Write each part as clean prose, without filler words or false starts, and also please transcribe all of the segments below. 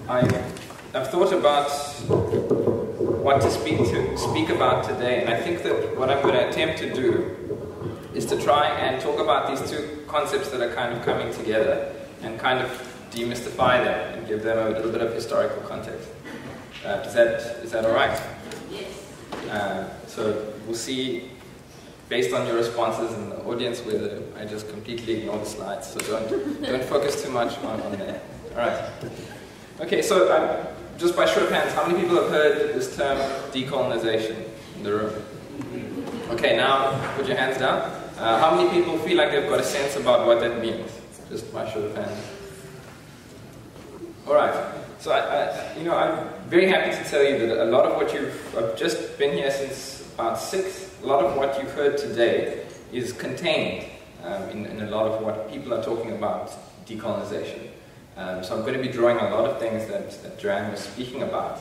I've thought about what to speak about today, and I think that what I'm going to attempt to do is to try and talk about these two concepts that are kind of coming together and kind of demystify them and give them a little bit of historical context. Is that all right? Yes. So we'll see, based on your responses in the audience, whether I just completely ignore the slides. So don't focus too much on there. All right. Okay. So just by show of hands, how many people have heard this term decolonisation in the room? Okay. Now put your hands down. How many people feel like they've got a sense about what that means? Just by show of hands. All right. So I'm very happy to tell you that a lot of what I've just been here since about 6. A lot of what you've heard today is contained in a lot of what people are talking about decolonisation. So I'm going to be drawing a lot of things that Joanne was speaking about,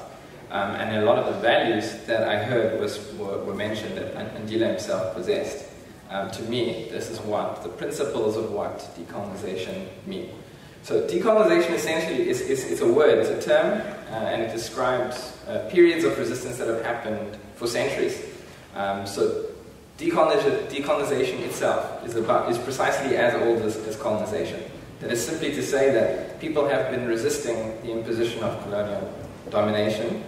and a lot of the values that I heard were mentioned that Andila himself possessed. To me, this is what the principles of what decolonisation mean. So decolonisation essentially is a word, it's a term, and it describes periods of resistance that have happened for centuries. So decolonisation itself is precisely as old as colonization. That is simply to say that people have been resisting the imposition of colonial domination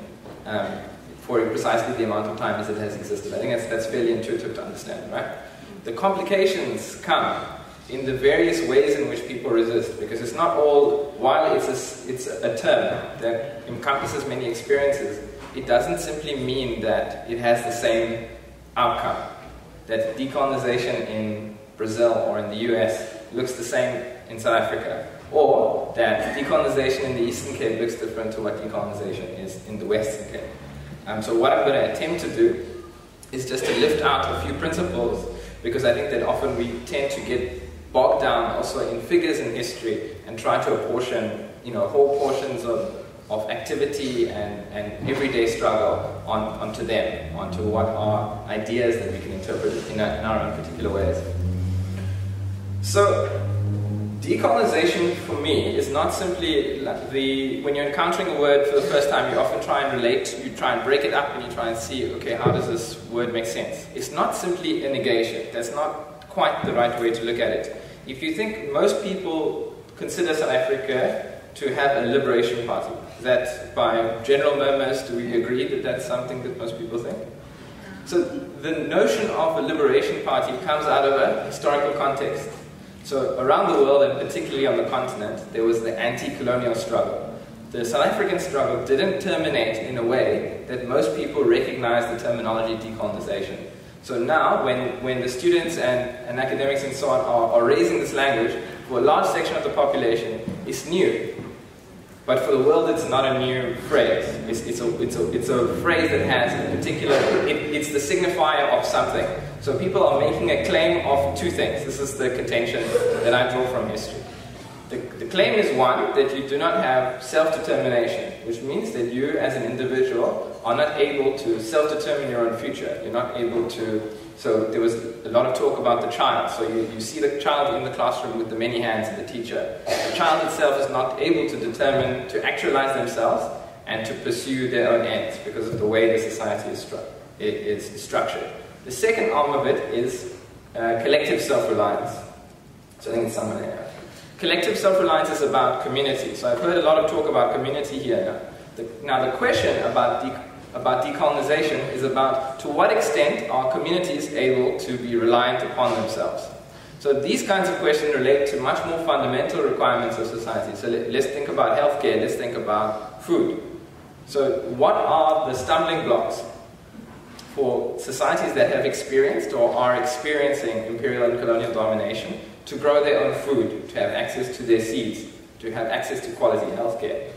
for precisely the amount of time as it has existed. I think that's fairly intuitive to understand, right? The complications come in the various ways in which people resist, because it's not all, while it's a term that encompasses many experiences, it doesn't simply mean that it has the same outcome. That decolonization in Brazil or in the US looks the same in South Africa, or that decolonization in the Eastern Cape looks different to what decolonization is in the Western Cape. So what I'm going to attempt to do is just to lift out a few principles, because I think that often we tend to get bogged down also in figures in history and try to apportion, whole portions of activity and everyday struggle onto them, onto what are ideas that we can interpret in our own particular ways. So, decolonization for me is not simply when you're encountering a word for the first time, you often try and relate, you try and break it up and you try and see, okay, how does this word make sense? It's not simply a negation. That's not quite the right way to look at it. If you think, most people consider South Africa to have a liberation party. That by general murmurs, do we agree that that's something that most people think? So the notion of a liberation party comes out of a historical context. So around the world, and particularly on the continent, there was the anti-colonial struggle. The South African struggle didn't terminate in a way that most people recognize the terminology decolonization. So now, when the students and academics and so on are raising this language, for a large section of the population, it's new. But for the world, it's not a new phrase. It's a phrase that has a particular, it's the signifier of something. So people are making a claim of two things. This is the contention that I draw from history. The claim is one, that you do not have self-determination, which means that you as an individual are not able to self-determine your own future. You're not able to, so there was a lot of talk about the child. So you see the child in the classroom with the many hands of the teacher. The child itself is not able to determine, to actualize themselves and to pursue their own ends because of the way the society is structured. The second arm of it is collective self-reliance. So I think it's somewhere there. Collective self-reliance is about community. So I've heard a lot of talk about community here now. The question about decolonization is about to what extent are communities able to be reliant upon themselves. So these kinds of questions relate to much more fundamental requirements of society. So let's think about healthcare, let's think about food. So what are the stumbling blocks for societies that have experienced or are experiencing imperial and colonial domination to grow their own food, to have access to their seeds, to have access to quality healthcare?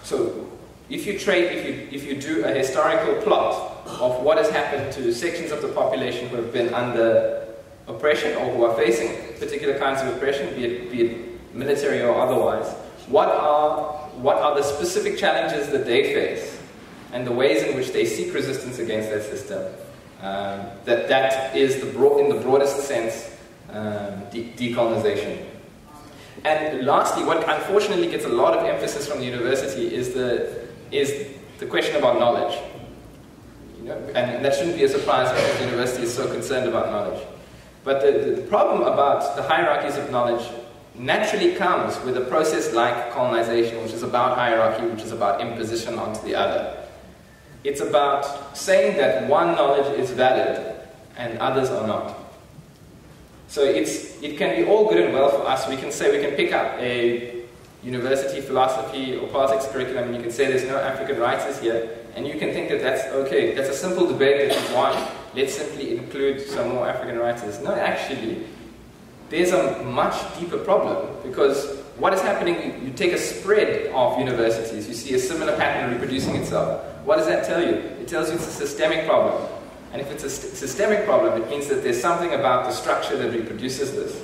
So if you do a historical plot of what has happened to sections of the population who have been under oppression or who are facing particular kinds of oppression, be it military or otherwise, what are the specific challenges that they face and the ways in which they seek resistance against that system? That is in the broadest sense decolonization. And lastly, what unfortunately gets a lot of emphasis from the university is the question about knowledge. And that shouldn't be a surprise because the university is so concerned about knowledge. But the problem about the hierarchies of knowledge naturally comes with a process like colonization, which is about hierarchy, which is about imposition onto the other. It's about saying that one knowledge is valid and others are not. So it can be all good and well for us. We can say we can pick up a university philosophy or politics curriculum and you can say there's no African writers here, and you can think that that's okay, that's a simple debate that you've won, let's simply include some more African writers. No, actually, there's a much deeper problem, because what is happening, you take a spread of universities, you see a similar pattern reproducing itself. What does that tell you? It tells you it's a systemic problem. And if it's a systemic problem, it means that there's something about the structure that reproduces this.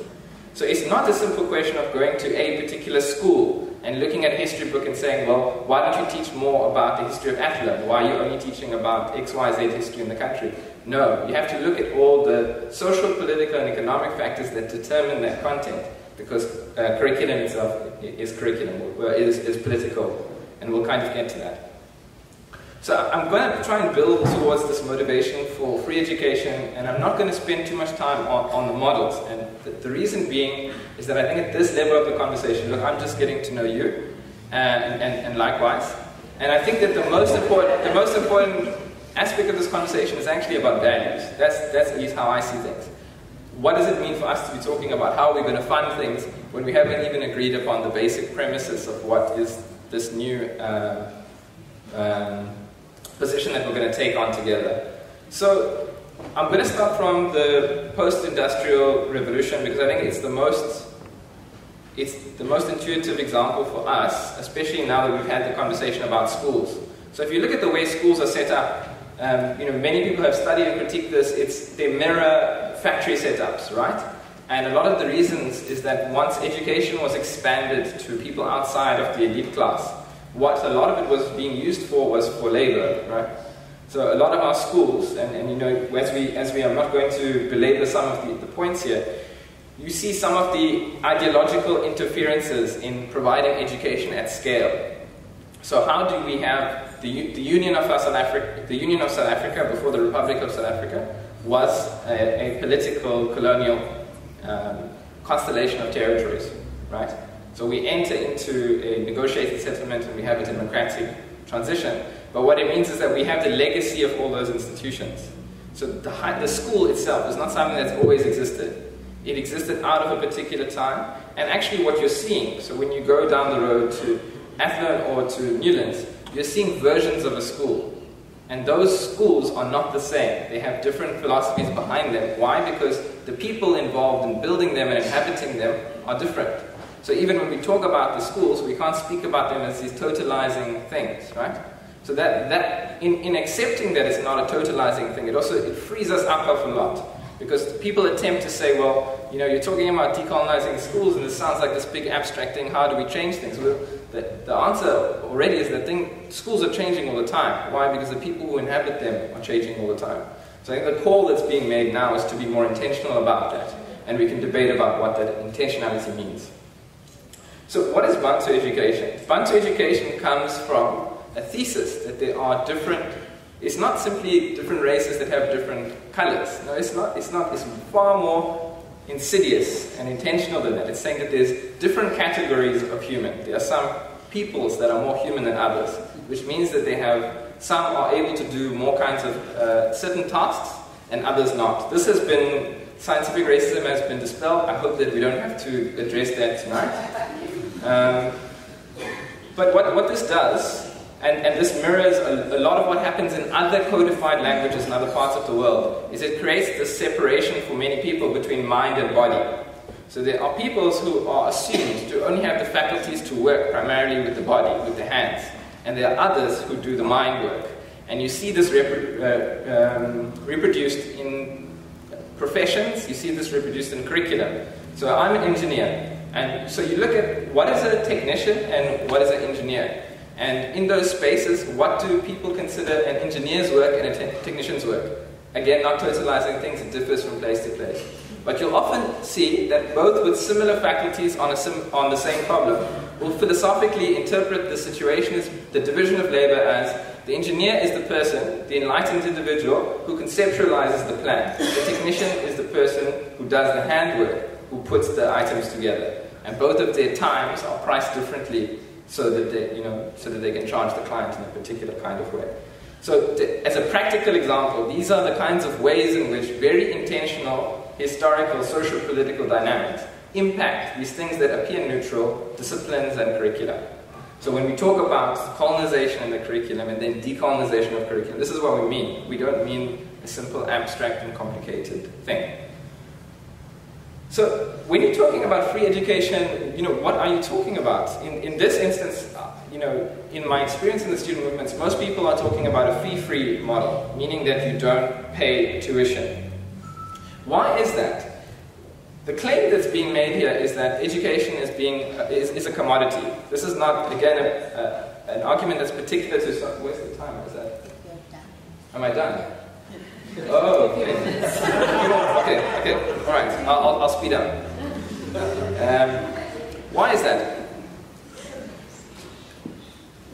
So it's not a simple question of going to a particular school and looking at a history book and saying, well, why don't you teach more about the history of Athlone? Why are you only teaching about XYZ history in the country? No, you have to look at all the social, political, and economic factors that determine that content, because curriculum itself is curriculum, is political, and we'll kind of get to that. So I'm going to try and build towards this motivation for free education, and I'm not going to spend too much time on the models. And the reason being is that I think at this level of the conversation, look, I'm just getting to know you, and likewise. And I think that the most important aspect of this conversation is actually about values. That's at least how I see things. What does it mean for us to be talking about how we're going to fund things when we haven't even agreed upon the basic premises of what is this new position that we're going to take on together? So I'm going to start from the post-industrial revolution, because I think it's the most intuitive example for us, especially now that we've had the conversation about schools. So if you look at the way schools are set up, many people have studied and critiqued this. They mirror factory setups, right? And a lot of the reasons is that once education was expanded to people outside of the elite class, what a lot of it was being used for was for labor, right? So a lot of our schools, and as we are not going to belabor some of the points here, you see some of the ideological interferences in providing education at scale. So how do we have the Union of South Africa before the Republic of South Africa was a political colonial constellation of territories, right? So we enter into a negotiated settlement and we have a democratic transition. But what it means is that we have the legacy of all those institutions. So the school itself is not something that's always existed. It existed out of a particular time. And actually what you're seeing, so when you go down the road to Athlone or to Newlands, you're seeing versions of a school. And those schools are not the same. They have different philosophies behind them. Why? Because the people involved in building them and inhabiting them are different. So even when we talk about the schools, we can't speak about them as these totalizing things, right? So that in accepting that it's not a totalizing thing, it frees us up of a lot. Because people attempt to say, well, you're talking about decolonizing schools and this sounds like this big abstract thing, how do we change things? Well, the answer already is that schools are changing all the time. Why? Because the people who inhabit them are changing all the time. So I think the call that's being made now is to be more intentional about that. And we can debate about what that intentionality means. So what is Bantu education? Bantu education comes from a thesis that there are different, it's not simply different races that have different colors. No, it's not. It's far more insidious and intentional than that. It's saying that there's different categories of human. There are some peoples that are more human than others, which means that some are able to do more kinds of certain tasks and others not. Scientific racism has been dispelled. I hope that we don't have to address that tonight. But what this does, and this mirrors a lot of what happens in other codified languages in other parts of the world, is it creates this separation for many people between mind and body. So there are peoples who are assumed to only have the faculties to work primarily with the body, with the hands. And there are others who do the mind work. And you see this reproduced in professions, you see this reproduced in curriculum. So I'm an engineer. And so you look at what is a technician and what is an engineer. And in those spaces, what do people consider an engineer's work and a technician's work? Again, not totalizing things, it differs from place to place. But you'll often see that both with similar faculties on the same problem will philosophically interpret the situation as the division of labor as the engineer is the person, the enlightened individual, who conceptualizes the plan. The technician is the person who does the handwork, who puts the items together. And both of their times are priced differently so that they can charge the client in a particular kind of way. So as a practical example, these are the kinds of ways in which very intentional historical, social, political dynamics impact these things that appear neutral, disciplines and curricula. So when we talk about colonization in the curriculum and then decolonization of curriculum, this is what we mean. We don't mean a simple, abstract and complicated thing. So when you're talking about free education, what are you talking about? In this instance, in my experience in the student movements, most people are talking about a fee-free model, meaning that you don't pay tuition. Why is that? The claim that's being made here is that education is a commodity. This is not, again, an argument that's particular to some... Where's the time? Is that? Am I done? Oh, okay. Okay. All right. I'll speed up. Why is that?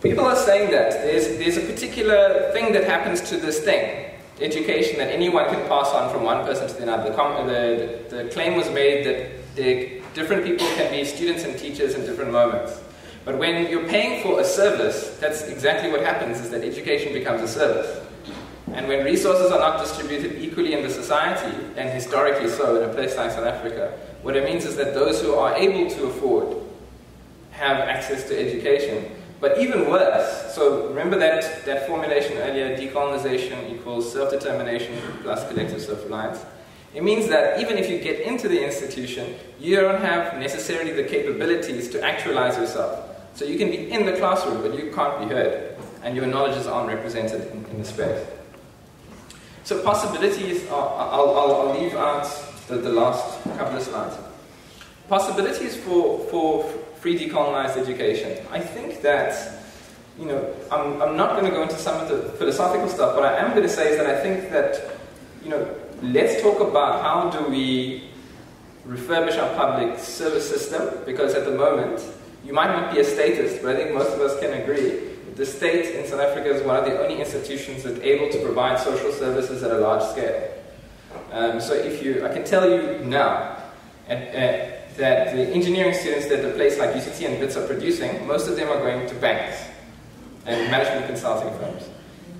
People are saying that there's a particular thing that happens to this thing, education, that anyone can pass on from one person to the other. The claim was made that different people can be students and teachers in different moments. But when you're paying for a service, that's exactly what happens, is that education becomes a service. And when resources are not distributed equally in the society, and historically so in a place like South Africa, what it means is that those who are able to afford have access to education. But even worse, so remember that formulation earlier, decolonisation equals self-determination plus collective self-reliance. It means that even if you get into the institution, you don't have necessarily the capabilities to actualize yourself. So you can be in the classroom, but you can't be heard, and your knowledges aren't represented in the space. So possibilities I'll leave out the last couple of slides. Possibilities for free decolonised education. I think that, I'm not going to go into some of the philosophical stuff, but I am going to say is that I think that, let's talk about how do we refurbish our public service system, because at the moment, you might not be a statist, but I think most of us can agree that the state in South Africa is one of the only institutions that's able to provide social services at a large scale. So I can tell you now, that the engineering students that a place like UCT and BITS are producing, most of them are going to banks and management consulting firms.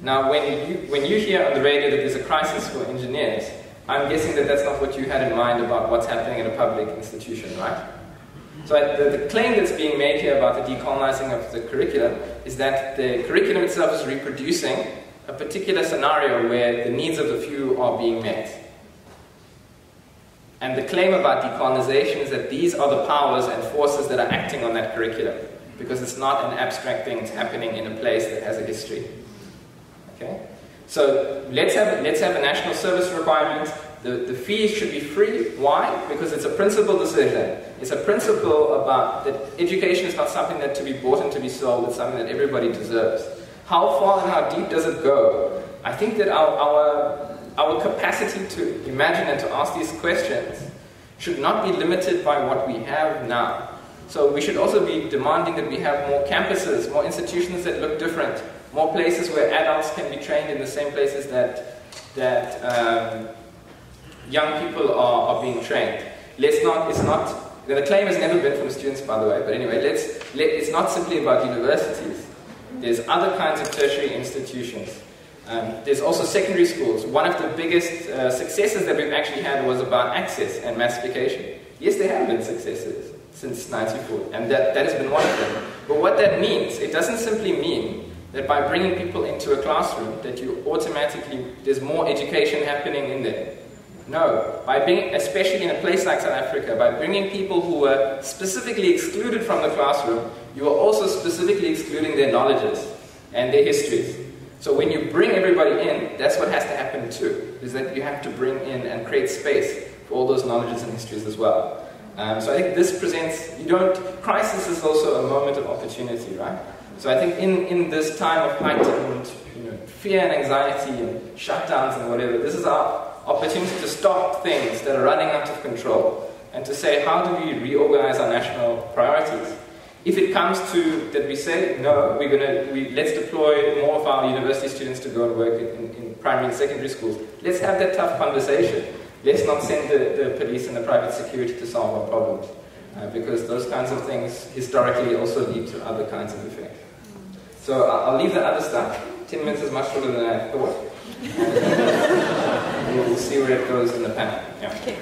Now, when you hear on the radio that there's a crisis for engineers, I'm guessing that that's not what you had in mind about what's happening in a public institution, right? So the claim that's being made here about the decolonizing of the curriculum is that the curriculum itself is reproducing a particular scenario where the needs of the few are being met. And the claim about decolonization is that these are the powers and forces that are acting on that curriculum, because it's not an abstract thing, it's happening in a place that has a history. Okay? So let's have a national service requirement. The fees should be free. Why? Because it's a principle decision. It's a principle about that education is not something that to be bought and to be sold, it's something that everybody deserves. How far and how deep does it go? I think that our capacity to imagine and to ask these questions should not be limited by what we have now. So we should also be demanding that we have more campuses, more institutions that look different, more places where adults can be trained in the same places that young people are being trained. The claim has never been from students, by the way, but anyway, it's not simply about universities. There's other kinds of tertiary institutions. There's also secondary schools. One of the biggest successes that we've actually had was about access and massification. Yes, there have been successes since 1994, and that has been one of them. But what that means, it doesn't simply mean that by bringing people into a classroom that there's more education happening in there. No, especially in a place like South Africa, by bringing people who were specifically excluded from the classroom, you are also specifically excluding their knowledges and their histories. So when you bring everybody in, that's what has to happen too, is that you have to bring in and create space for all those knowledges and histories as well. So I think this crisis is also a moment of opportunity, right? So I think in this time of heightened fear and anxiety and shutdowns and whatever, this is our opportunity to stop things that are running out of control and to say, how do we reorganize our national priorities? If it comes to that we say, no, let's deploy more of our university students to go and work in primary and secondary schools, let's have that tough conversation. Let's not send the police and the private security to solve our problems. Because those kinds of things historically also lead to other kinds of effects. So I'll leave the other stuff. 10 minutes is much shorter than I thought. And we'll see where it goes in the panel. Yeah. Okay.